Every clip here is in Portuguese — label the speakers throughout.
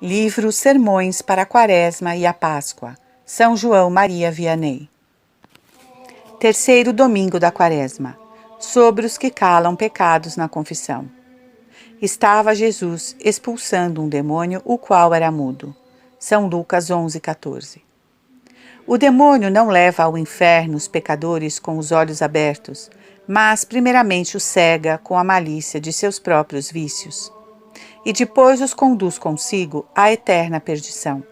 Speaker 1: Livro Sermões para a Quaresma e a Páscoa, São João Maria Vianney. Terceiro domingo da Quaresma, sobre os que calam pecados na confissão. Estava Jesus expulsando um demônio, o qual era mudo. São Lucas 11:14. O demônio não leva ao inferno os pecadores com os olhos abertos, mas primeiramente os cega com a malícia de seus próprios vícios, e depois os conduz consigo à eterna perdição.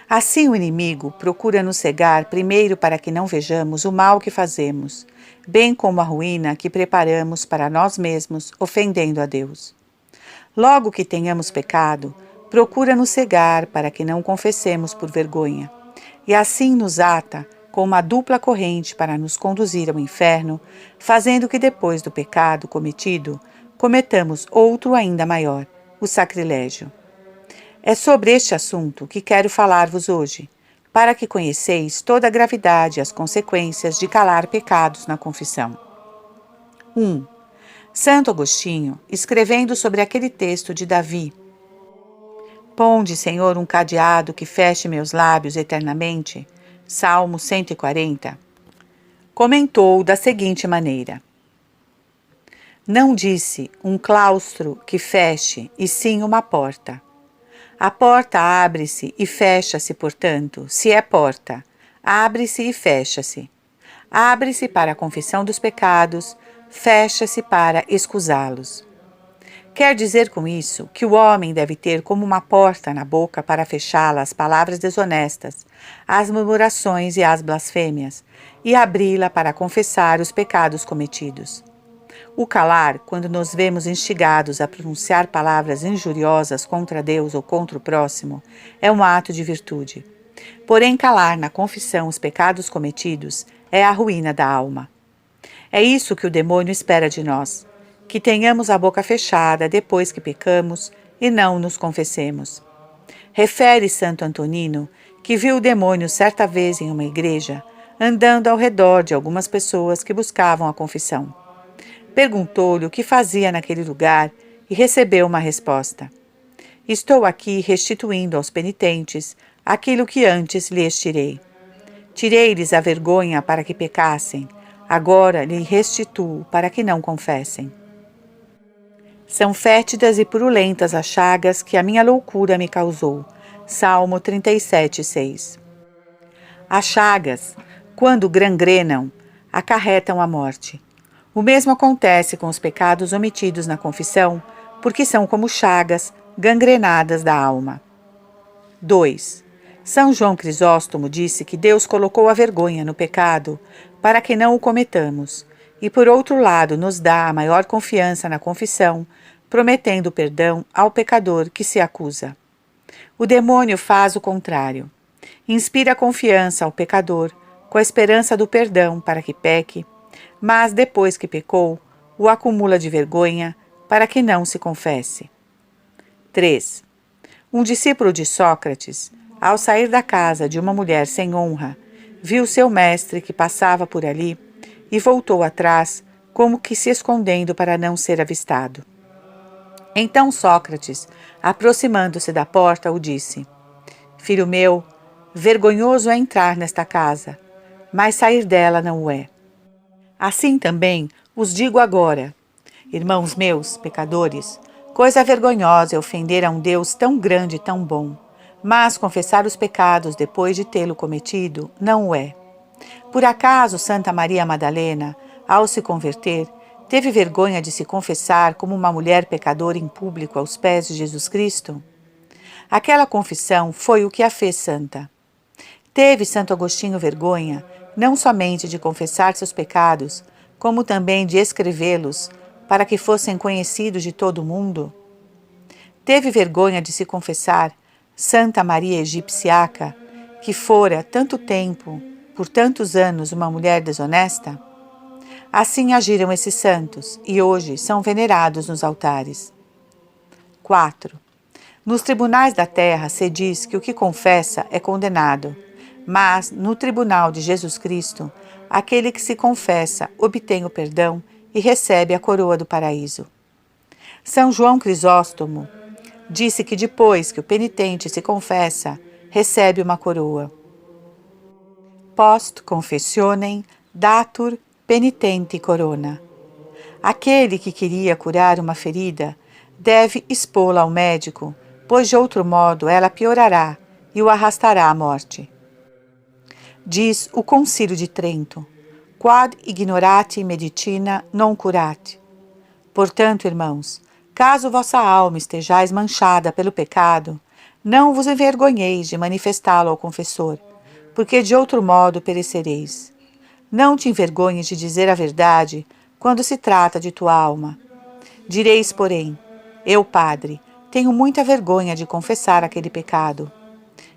Speaker 1: Assim o inimigo procura nos cegar primeiro para que não vejamos o mal que fazemos, bem como a ruína que preparamos para nós mesmos, ofendendo a Deus. Logo que tenhamos pecado, procura nos cegar para que não confessemos por vergonha, e assim nos ata com uma dupla corrente para nos conduzir ao inferno, fazendo que depois do pecado cometido, cometamos outro ainda maior, o sacrilégio. É sobre este assunto que quero falar-vos hoje, para que conheceis toda a gravidade e as consequências de calar pecados na confissão. 1. Santo Agostinho, escrevendo sobre aquele texto de Davi: Ponde, Senhor, um cadeado que feche meus lábios eternamente, Salmo 140, comentou da seguinte maneira: Não disse um claustro que feche, e sim uma porta. A porta abre-se e fecha-se, portanto, se é porta, abre-se e fecha-se. Abre-se para a confissão dos pecados, fecha-se para escusá-los. Quer dizer com isso que o homem deve ter como uma porta na boca para fechá-la as palavras desonestas, as murmurações e as blasfêmias, e abri-la para confessar os pecados cometidos. O calar, quando nos vemos instigados a pronunciar palavras injuriosas contra Deus ou contra o próximo, é um ato de virtude. Porém, calar na confissão os pecados cometidos é a ruína da alma. É isso que o demônio espera de nós, que tenhamos a boca fechada depois que pecamos e não nos confessemos. Refere Santo Antonino que viu o demônio certa vez em uma igreja, andando ao redor de algumas pessoas que buscavam a confissão. Perguntou-lhe o que fazia naquele lugar e recebeu uma resposta: Estou aqui restituindo aos penitentes aquilo que antes lhes tirei. Tirei-lhes a vergonha para que pecassem, agora lhe restituo para que não confessem. São fétidas e purulentas as chagas que a minha loucura me causou. Salmo 37:6. As chagas, quando gangrenam, acarretam a morte. O mesmo acontece com os pecados omitidos na confissão, porque são como chagas gangrenadas da alma. 2. São João Crisóstomo disse que Deus colocou a vergonha no pecado para que não o cometamos, e por outro lado nos dá a maior confiança na confissão, prometendo perdão ao pecador que se acusa. O demônio faz o contrário. Inspira confiança ao pecador, com a esperança do perdão para que peque, mas depois que pecou, o acumula de vergonha para que não se confesse. 3. Um discípulo de Sócrates, ao sair da casa de uma mulher sem honra, viu seu mestre que passava por ali e voltou atrás, como que se escondendo para não ser avistado. Então Sócrates, aproximando-se da porta, o disse: Filho meu, vergonhoso é entrar nesta casa, mas sair dela não o é. Assim também os digo agora, irmãos meus, pecadores, coisa vergonhosa é ofender a um Deus tão grande e tão bom, mas confessar os pecados depois de tê-lo cometido não o é. Por acaso Santa Maria Madalena, ao se converter, teve vergonha de se confessar como uma mulher pecadora em público aos pés de Jesus Cristo? Aquela confissão foi o que a fez santa. Teve Santo Agostinho vergonha, não somente de confessar seus pecados, como também de escrevê-los, para que fossem conhecidos de todo o mundo? Teve vergonha de se confessar Santa Maria Egipciaca, que fora tanto tempo, por tantos anos, uma mulher desonesta? Assim agiram esses santos, e hoje são venerados nos altares. 4. Nos tribunais da terra se diz que o que confessa é condenado, mas no tribunal de Jesus Cristo, aquele que se confessa obtém o perdão e recebe a coroa do paraíso. São João Crisóstomo Disse que depois que o penitente se confessa, recebe uma coroa. Post confessionem datur penitenti corona. Aquele que queria curar uma ferida deve expô-la ao médico, pois de outro modo ela piorará e o arrastará à morte. Diz o Concílio de Trento: Quad ignorati medicina non curati. Portanto, irmãos, caso vossa alma estejais manchada pelo pecado, não vos envergonheis de manifestá-lo ao confessor, porque de outro modo perecereis. Não te envergonhes de dizer a verdade quando se trata de tua alma. Direis, porém, eu, padre, tenho muita vergonha de confessar aquele pecado.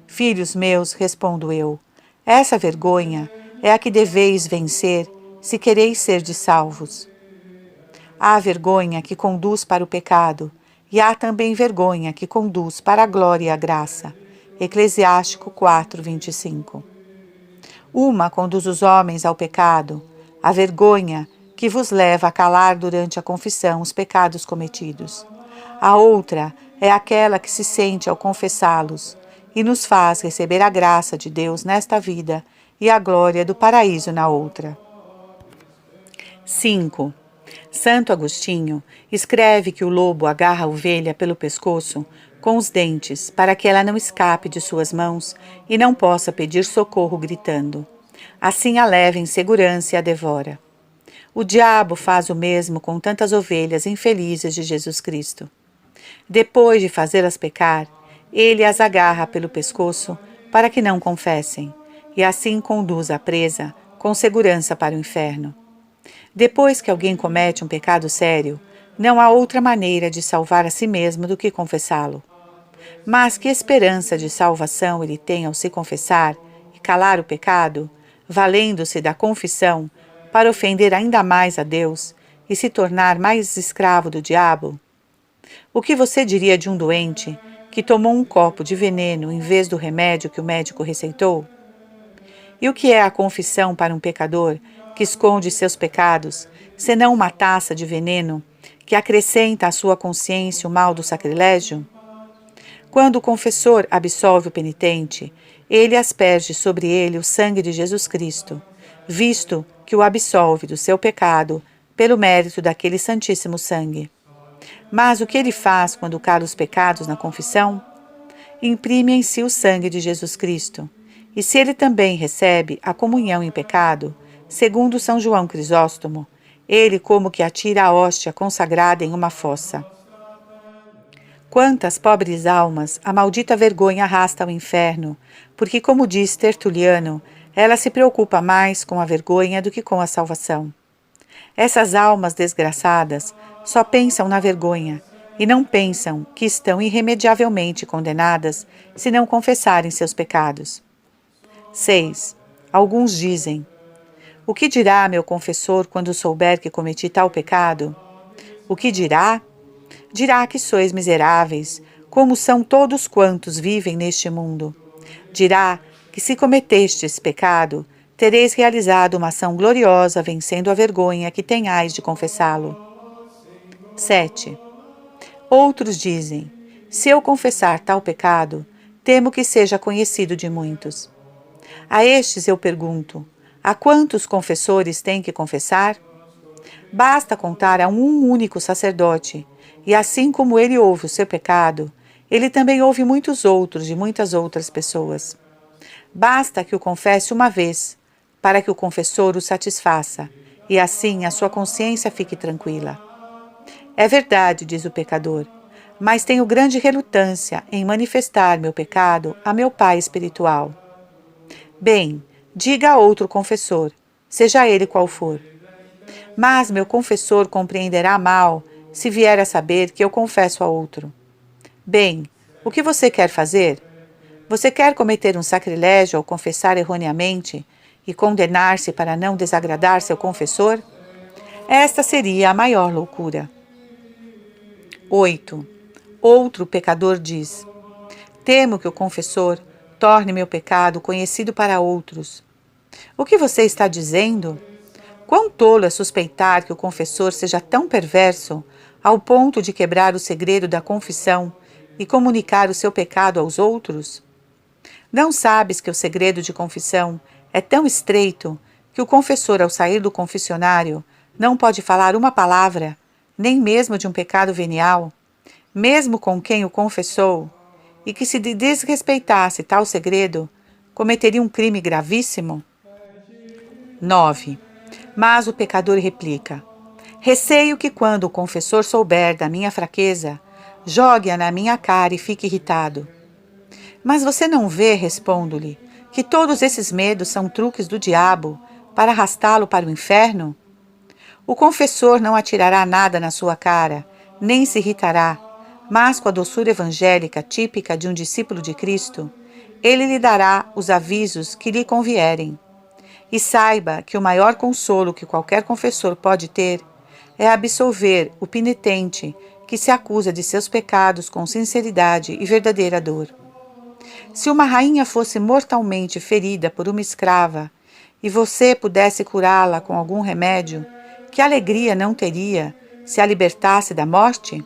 Speaker 1: Filhos meus, respondo eu, essa vergonha é a que deveis vencer se quereis ser de salvos. Há vergonha que conduz para o pecado, e há também vergonha que conduz para a glória e a graça. Eclesiástico 4:25. Uma conduz os homens ao pecado, a vergonha que vos leva a calar durante a confissão os pecados cometidos. A outra é aquela que se sente ao confessá-los e nos faz receber a graça de Deus nesta vida e a glória do paraíso na outra. 5. Santo Agostinho escreve que o lobo agarra a ovelha pelo pescoço com os dentes para que ela não escape de suas mãos e não possa pedir socorro gritando. Assim a leva em segurança e a devora. O diabo faz o mesmo com tantas ovelhas infelizes de Jesus Cristo. Depois de fazê-las pecar, ele as agarra pelo pescoço para que não confessem, e assim conduz a presa com segurança para o inferno. Depois que alguém comete um pecado sério, não há outra maneira de salvar a si mesmo do que confessá-lo. Mas que esperança de salvação ele tem ao se confessar e calar o pecado, valendo-se da confissão para ofender ainda mais a Deus e se tornar mais escravo do diabo? O que você diria de um doente que tomou um copo de veneno em vez do remédio que o médico receitou? E o que é a confissão para um pecador que esconde seus pecados, senão uma taça de veneno que acrescenta à sua consciência o mal do sacrilégio? Quando o confessor absolve o penitente, ele asperge sobre ele o sangue de Jesus Cristo, visto que o absolve do seu pecado pelo mérito daquele santíssimo sangue. Mas o que ele faz quando cala os pecados na confissão? Imprime em si o sangue de Jesus Cristo. E se ele também recebe a comunhão em pecado, segundo São João Crisóstomo, ele como que atira a hóstia consagrada em uma fossa. Quantas pobres almas a maldita vergonha arrasta ao inferno, porque, como diz Tertuliano, ela se preocupa mais com a vergonha do que com a salvação. Essas almas desgraçadas só pensam na vergonha e não pensam que estão irremediavelmente condenadas se não confessarem seus pecados. 6. Alguns dizem: o que dirá meu confessor quando souber que cometi tal pecado? O que dirá? Dirá que sois miseráveis, como são todos quantos vivem neste mundo. Dirá que se cometestes pecado, tereis realizado uma ação gloriosa vencendo a vergonha que tenhais de confessá-lo. 7. Outros dizem: se eu confessar tal pecado, temo que seja conhecido de muitos. A estes eu pergunto: a quantos confessores tem que confessar? Basta contar a um único sacerdote, e assim como ele ouve o seu pecado, ele também ouve muitos outros de muitas outras pessoas. Basta que o confesse uma vez, para que o confessor o satisfaça, e assim a sua consciência fique tranquila. É verdade, diz o pecador, mas tenho grande relutância em manifestar meu pecado a meu pai espiritual. Bem, diga a outro confessor, seja ele qual for. Mas meu confessor compreenderá mal se vier a saber que eu confesso a outro. Bem, o que você quer fazer? Você quer cometer um sacrilégio ao confessar erroneamente e condenar-se para não desagradar seu confessor? Esta seria a maior loucura. 8. Outro pecador diz: temo que o confessor torne meu pecado conhecido para outros. O que você está dizendo? Quão tolo é suspeitar que o confessor seja tão perverso ao ponto de quebrar o segredo da confissão e comunicar o seu pecado aos outros? Não sabes que o segredo de confissão é tão estreito que o confessor, ao sair do confessionário, não pode falar uma palavra, nem mesmo de um pecado venial, mesmo com quem o confessou, e que se desrespeitasse tal segredo, cometeria um crime gravíssimo? 9. Mas o pecador replica: receio que quando o confessor souber da minha fraqueza, jogue-a na minha cara e fique irritado. Mas você não vê, respondo-lhe, que todos esses medos são truques do diabo para arrastá-lo para o inferno? O confessor não atirará nada na sua cara, nem se irritará, mas com a doçura evangélica típica de um discípulo de Cristo, ele lhe dará os avisos que lhe convierem. E saiba que o maior consolo que qualquer confessor pode ter é absolver o penitente que se acusa de seus pecados com sinceridade e verdadeira dor. Se uma rainha fosse mortalmente ferida por uma escrava e você pudesse curá-la com algum remédio, que alegria não teria se a libertasse da morte?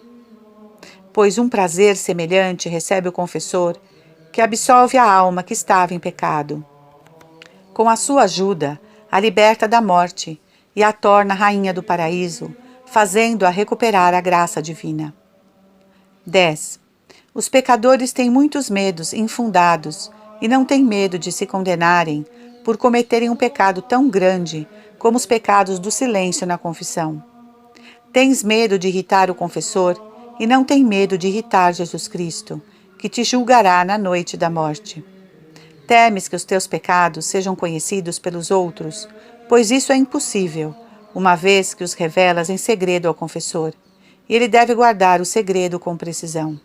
Speaker 1: Pois um prazer semelhante recebe o confessor, que absolve a alma que estava em pecado. Com a sua ajuda, a liberta da morte e a torna rainha do paraíso, fazendo-a recuperar a graça divina. 10. Os pecadores têm muitos medos infundados e não têm medo de se condenarem por cometerem um pecado tão grande como os pecados do silêncio na confissão. Tens medo de irritar o confessor e não tem medo de irritar Jesus Cristo, que te julgará na noite da morte. Temes que os teus pecados sejam conhecidos pelos outros, pois isso é impossível, uma vez que os revelas em segredo ao confessor, e ele deve guardar o segredo com precisão.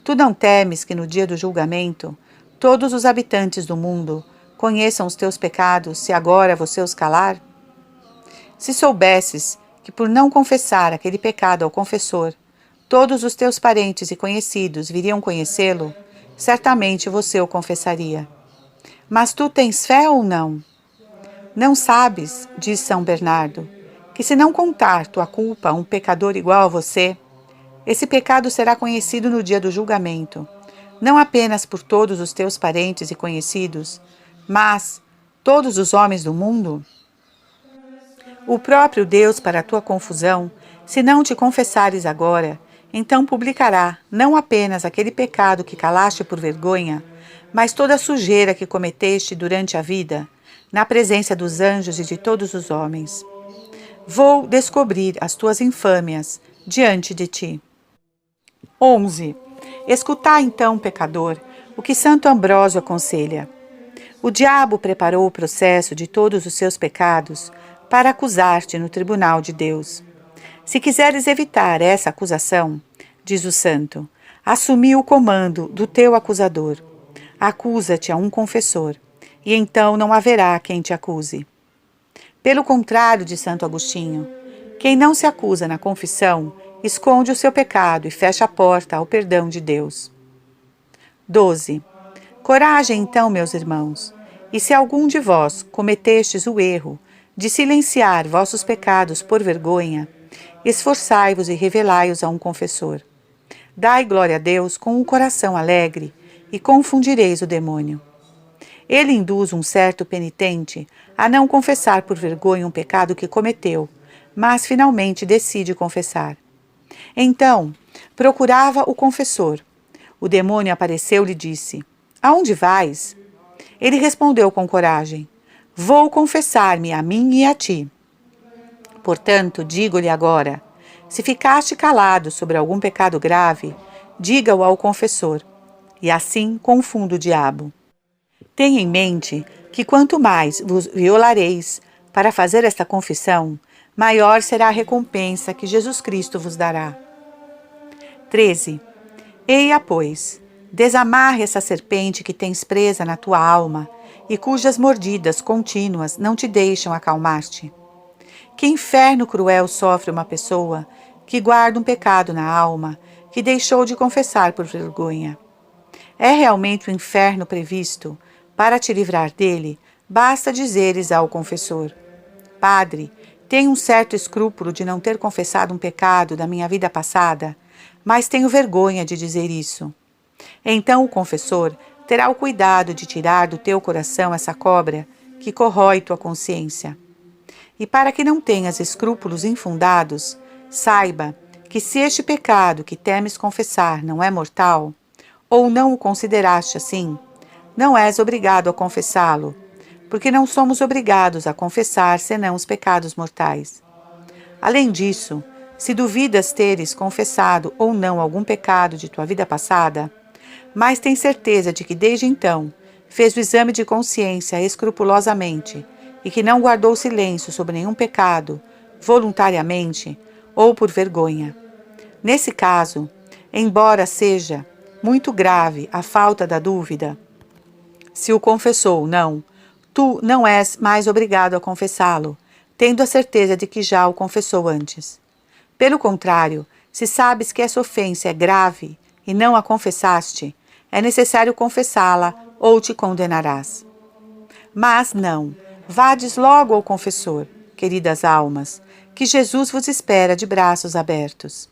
Speaker 1: Tu não temes que no dia do julgamento todos os habitantes do mundo conheçam os teus pecados se agora você os calar? Se soubesses que por não confessar aquele pecado ao confessor, todos os teus parentes e conhecidos viriam conhecê-lo, certamente você o confessaria. Mas tu tens fé ou não? Não sabes, diz São Bernardo, que se não contar tua culpa a um pecador igual a você, esse pecado será conhecido no dia do julgamento, não apenas por todos os teus parentes e conhecidos, mas todos os homens do mundo? O próprio Deus, para a tua confusão, se não te confessares agora, então publicará não apenas aquele pecado que calaste por vergonha, mas toda a sujeira que cometeste durante a vida, na presença dos anjos e de todos os homens. Vou descobrir as tuas infâmias diante de ti. 11. Escutai então, pecador, o que Santo Ambrósio aconselha. O diabo preparou o processo de todos os seus pecados para acusar-te no tribunal de Deus. Se quiseres evitar essa acusação, diz o santo, assumi o comando do teu acusador. Acusa-te a um confessor, e então não haverá quem te acuse. Pelo contrário de Santo Agostinho, quem não se acusa na confissão, esconde o seu pecado e fecha a porta ao perdão de Deus. 12. Coragem então, meus irmãos, e se algum de vós cometestes o erro de silenciar vossos pecados por vergonha, esforçai-vos e revelai-os a um confessor. Dai glória a Deus com um coração alegre e confundireis o demônio. Ele induz um certo penitente a não confessar por vergonha um pecado que cometeu, mas finalmente decide confessar. Então, procurava o confessor. O demônio apareceu-lhe e disse: Aonde vais? Ele respondeu com coragem: Vou confessar-me a mim e a ti. Portanto, digo-lhe agora, se ficaste calado sobre algum pecado grave, diga-o ao confessor, e assim confunda o diabo. Tenha em mente que quanto mais vos violareis para fazer esta confissão, maior será a recompensa que Jesus Cristo vos dará. 13. Eia, pois, desamarre essa serpente que tens presa na tua alma e cujas mordidas contínuas não te deixam acalmar-te. Que inferno cruel sofre uma pessoa que guarda um pecado na alma, que deixou de confessar por vergonha. É realmente o inferno previsto. Para te livrar dele, basta dizeres ao confessor: Padre, tenho um certo escrúpulo de não ter confessado um pecado da minha vida passada, mas tenho vergonha de dizer isso. Então o confessor terá o cuidado de tirar do teu coração essa cobra que corrói tua consciência. E para que não tenhas escrúpulos infundados, saiba que se este pecado que temes confessar não é mortal, ou não o consideraste assim, não és obrigado a confessá-lo, porque não somos obrigados a confessar senão os pecados mortais. Além disso, se duvidas teres confessado ou não algum pecado de tua vida passada, mas tens certeza de que desde então fez o exame de consciência escrupulosamente e que não guardou silêncio sobre nenhum pecado, voluntariamente ou por vergonha. Nesse caso, embora seja muito grave a falta da dúvida, se o confessou ou não, tu não és mais obrigado a confessá-lo, tendo a certeza de que já o confessou antes. Pelo contrário, se sabes que essa ofensa é grave e não a confessaste, é necessário confessá-la ou te condenarás. Mas não, vades logo ao confessor, queridas almas, que Jesus vos espera de braços abertos,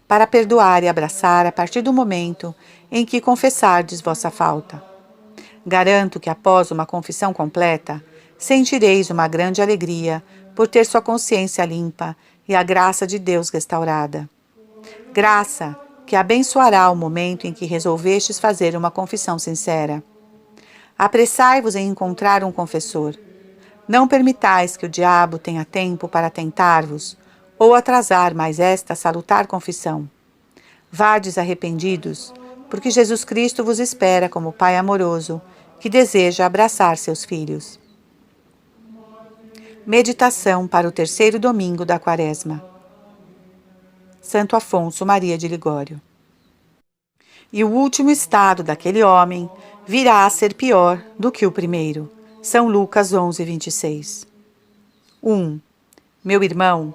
Speaker 1: para perdoar e abraçar a partir do momento em que confessardes vossa falta. Garanto que após uma confissão completa, sentireis uma grande alegria por ter sua consciência limpa e a graça de Deus restaurada. Graça que abençoará o momento em que resolvestes fazer uma confissão sincera. Apressai-vos em encontrar um confessor. Não permitais que o diabo tenha tempo para tentar-vos ou atrasar mais esta salutar confissão. Vades arrependidos, porque Jesus Cristo vos espera como Pai amoroso, que deseja abraçar seus filhos. Meditação para o terceiro domingo da Quaresma. Santo Afonso Maria de Ligório. E o último estado daquele homem virá a ser pior do que o primeiro. São Lucas 11:26. 1. Meu irmão,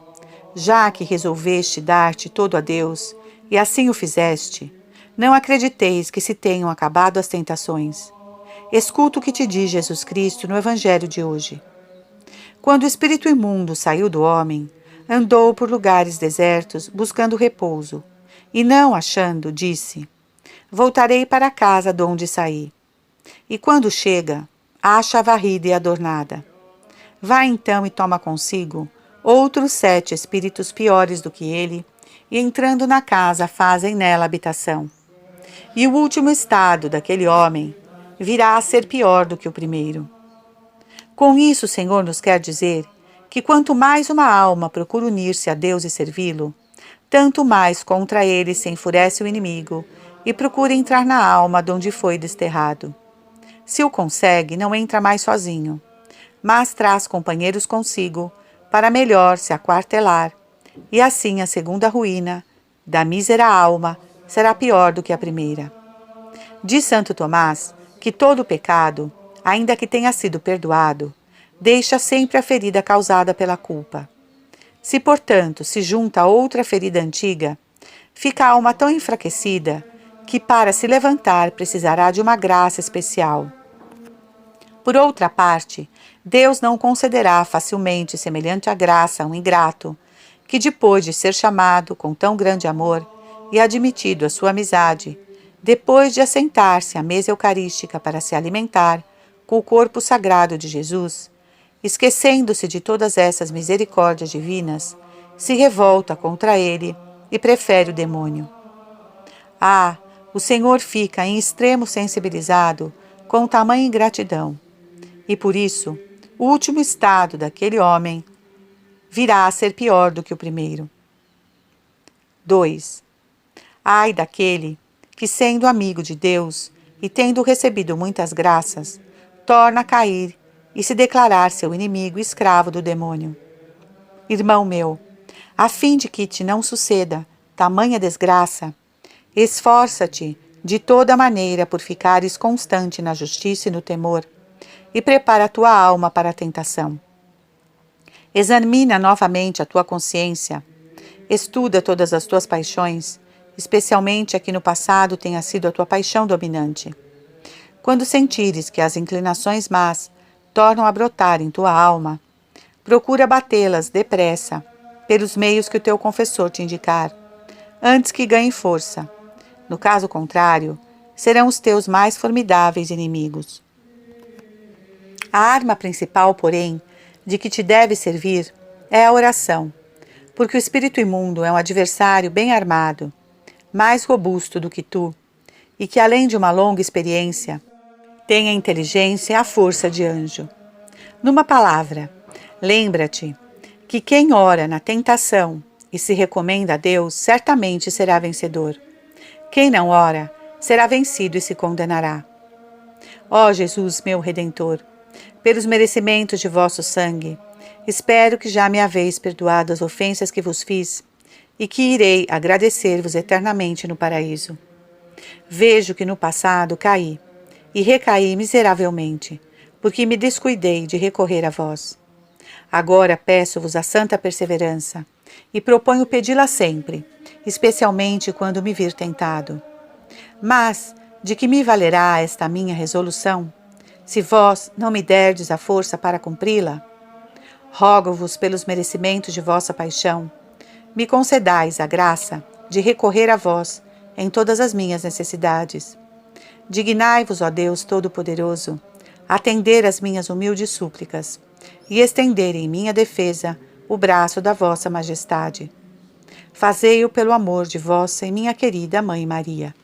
Speaker 1: já que resolveste dar-te todo a Deus, e assim o fizeste, não acrediteis que se tenham acabado as tentações. Escuta o que te diz Jesus Cristo no Evangelho de hoje. Quando o espírito imundo saiu do homem, andou por lugares desertos buscando repouso, e não achando, disse: voltarei para a casa de onde saí. E quando chega, acha varrida e adornada. Vai então e toma consigo outros 7 espíritos piores do que ele, e entrando na casa fazem nela habitação. E o último estado daquele homem virá a ser pior do que o primeiro. Com isso, o Senhor nos quer dizer que quanto mais uma alma procura unir-se a Deus e servi-lo, tanto mais contra ele se enfurece o inimigo e procura entrar na alma de onde foi desterrado. Se o consegue, não entra mais sozinho, mas traz companheiros consigo para melhor se aquartelar, e assim a segunda ruína da mísera alma será pior do que a primeira. Diz Santo Tomás que todo pecado, ainda que tenha sido perdoado, deixa sempre a ferida causada pela culpa. Se, portanto, se junta a outra ferida antiga, fica a alma tão enfraquecida que para se levantar precisará de uma graça especial. Por outra parte, Deus não concederá facilmente semelhante a graça a um ingrato, que depois de ser chamado com tão grande amor e admitido a sua amizade, depois de assentar-se à mesa eucarística para se alimentar com o corpo sagrado de Jesus, esquecendo-se de todas essas misericórdias divinas, se revolta contra ele e prefere o demônio. Ah, o Senhor fica em extremo sensibilizado com tamanha ingratidão, e por isso o último estado daquele homem virá a ser pior do que o primeiro. 2. Ai daquele que, sendo amigo de Deus e tendo recebido muitas graças, torna a cair e se declarar seu inimigo e escravo do demônio. Irmão meu, a fim de que te não suceda tamanha desgraça, esforça-te de toda maneira por ficares constante na justiça e no temor, e prepara a tua alma para a tentação. Examina novamente a tua consciência, estuda todas as tuas paixões, especialmente a que no passado tenha sido a tua paixão dominante. Quando sentires que as inclinações más tornam a brotar em tua alma, procura batê-las depressa, pelos meios que o teu confessor te indicar, antes que ganhe força. No caso contrário, serão os teus mais formidáveis inimigos. A arma principal, porém, de que te deve servir é a oração, porque o espírito imundo é um adversário bem armado, mais robusto do que tu, e que, além de uma longa experiência, tem a inteligência e a força de anjo. Numa palavra, lembra-te que quem ora na tentação e se recomenda a Deus certamente será vencedor. Quem não ora será vencido e se condenará. Ó Jesus, meu Redentor, pelos merecimentos de vosso sangue, espero que já me haveis perdoado as ofensas que vos fiz e que irei agradecer-vos eternamente no paraíso. Vejo que no passado caí e recaí miseravelmente, porque me descuidei de recorrer a vós. Agora peço-vos a santa perseverança e proponho pedi-la sempre, especialmente quando me vir tentado. Mas de que me valerá esta minha resolução, se vós não me derdes a força para cumpri-la? Rogo-vos pelos merecimentos de vossa paixão, me concedais a graça de recorrer a vós em todas as minhas necessidades. Dignai-vos, ó Deus Todo-Poderoso, atender às minhas humildes súplicas e estender em minha defesa o braço da vossa majestade. Fazei-o pelo amor de vossa e minha querida Mãe Maria.